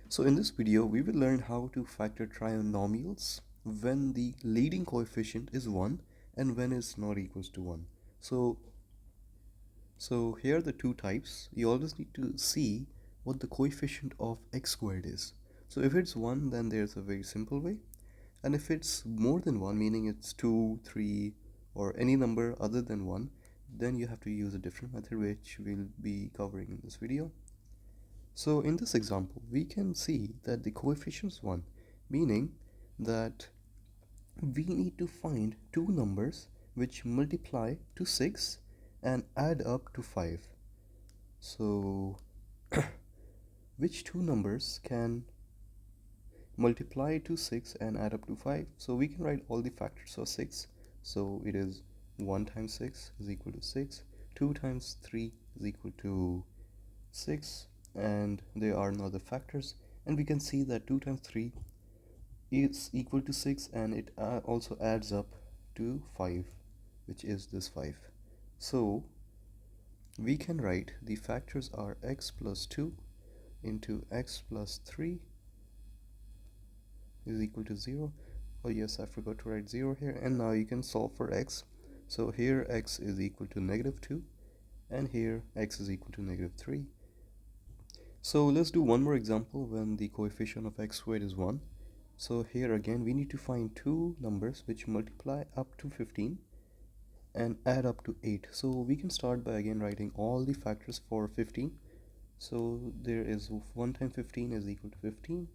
So in this video, we will learn how to factor trinomials when the leading coefficient is 1 and when it's not equals to 1. So, so here are the two types. You always need to see what the coefficient of x squared is. So if it's 1, then there's a very simple way. And if it's more than 1, meaning it's 2, 3, or any number other than 1, then you have to use a different method which we'll be covering in this video. So in this example, we can see that the coefficient is 1, meaning that we need to find two numbers which multiply to 6 and add up to 5. So which two numbers can multiply to 6 and add up to 5? So we can write all the factors of 6. So it is 1 times 6 is equal to 6, 2 times 3 is equal to 6, and there are no other factors, and we can see that 2 times 3 is equal to 6, and it also adds up to 5, which is this 5. So we can write the factors are x plus 2 into x plus 3 is equal to 0. Oh yes, I forgot to write 0 here. And now you can solve for x. So here x is equal to negative 2, and here x is equal to negative 3. So let's do one more example when the coefficient of x squared is 1. So here again we need to find two numbers which multiply up to 15 and add up to 8. So we can start by again writing all the factors for 15. So there is 1 times 15 is equal to 15,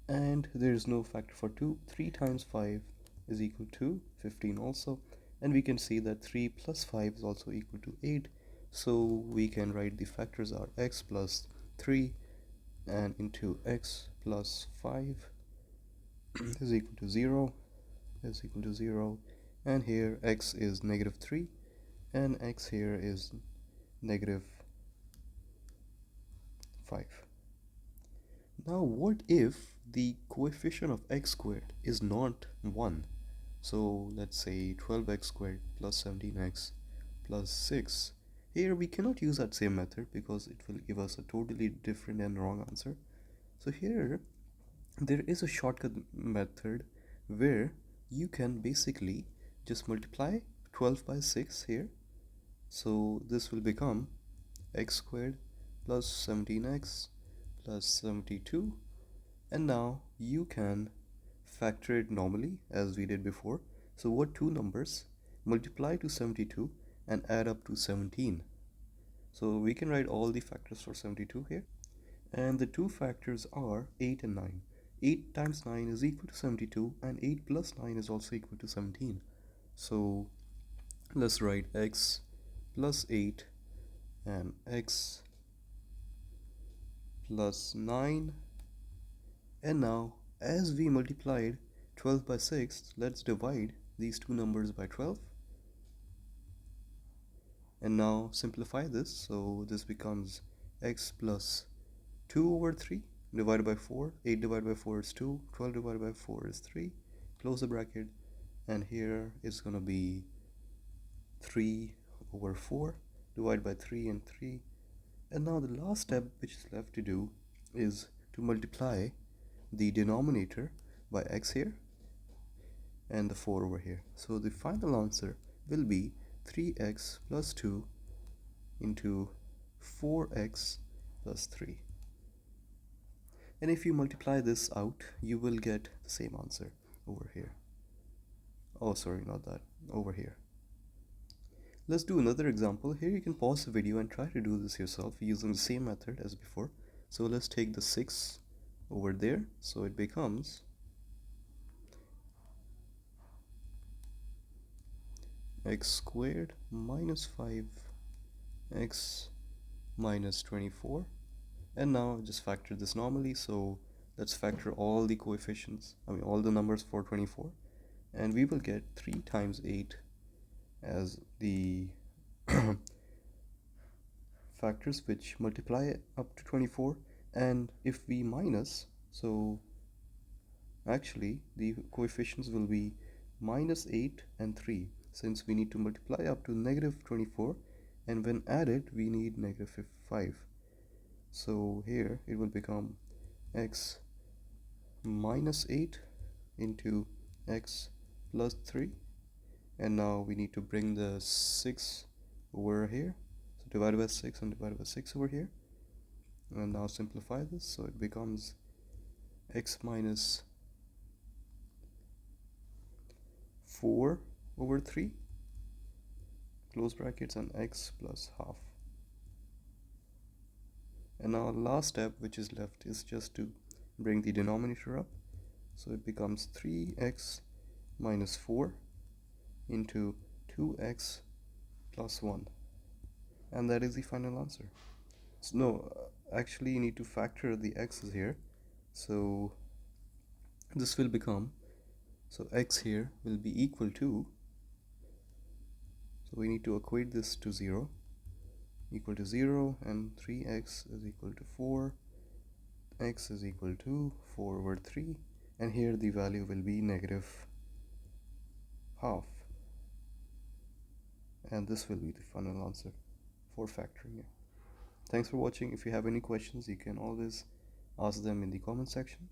and there is no factor for 2. 3 times 5 is equal to 15 also, and we can see that 3 plus 5 is also equal to 8. So we can write the factors are x plus 3 and into x plus 5 is equal to 0, and here x is negative 3 and x here is negative 5. Now what if the coefficient of x squared is not 1? So let's say 12x squared plus 17x plus 6. Here we cannot use that same method because it will give us a totally different and wrong answer. So here there is a shortcut method where you can basically just multiply 12 by 6 here. So this will become x squared plus 17x plus 72, and now you can factor it normally as we did before. So what two numbers multiply to 72 and add up to 17? So we can write all the factors for 72 here, and the two factors are 8 and 9. 8 times 9 is equal to 72, and 8 plus 9 is also equal to 17. So let's write x plus 8 and x plus 9. And now as we multiplied 12 by 6, let's divide these two numbers by 12. And now simplify this, so this becomes x plus 2 over 3 divided by 4. 8 divided by 4 is 2, 12 divided by 4 is 3. Close the bracket, and here it's going to be 3 over 4 divided by 3 and 3. And now the last step which is left to do is to multiply the denominator by x here and the 4 over here. So the final answer will be 3x plus 2 into 4x plus 3. And if you multiply this out, you will get the same answer over here. Oh, sorry, not that, over here. Let's do another example. Here you can pause the video and try to do this yourself using the same method as before. So let's take the 6 over there. So it becomes x squared minus 5x minus 24. And now just factor this normally. So let's factor all the coefficients, all the numbers for 24, and we will get 3 times 8 as the factors which multiply up to 24. And if we minus, so actually the coefficients will be minus 8 and 3, since we need to multiply up to negative 24, and when added we need negative 5. So here it will become x minus 8 into x plus 3, and now we need to bring the 6 over here, so divide by 6 and divide by 6 over here, and now simplify this, so it becomes x minus 4 over 3 close brackets and x plus half. And now last step which is left is just to bring the denominator up, so it becomes 3x minus 4 into 2x plus 1, and that is the final answer. So no, actually you need to factor the x's here, so this will become, so x here will be equal to, so we need to equate this to 0, equal to 0, and 3x is equal to 4, x is equal to 4 over 3, and here the value will be negative half, and this will be the final answer for factoring it. Thanks for watching. If you have any questions, you can always ask them in the comment section.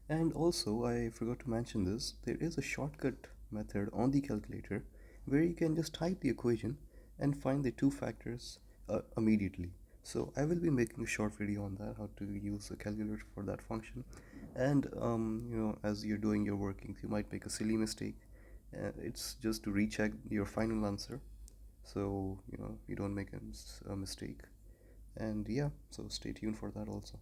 And also, I forgot to mention this, there is a shortcut method on the calculator where you can just type the equation and find the two factors immediately. So I will be making a short video on that, how to use a calculator for that function. And as you're doing your workings, you might make a silly mistake. It's just to recheck your final answer, so you don't make a mistake. And yeah, so stay tuned for that also.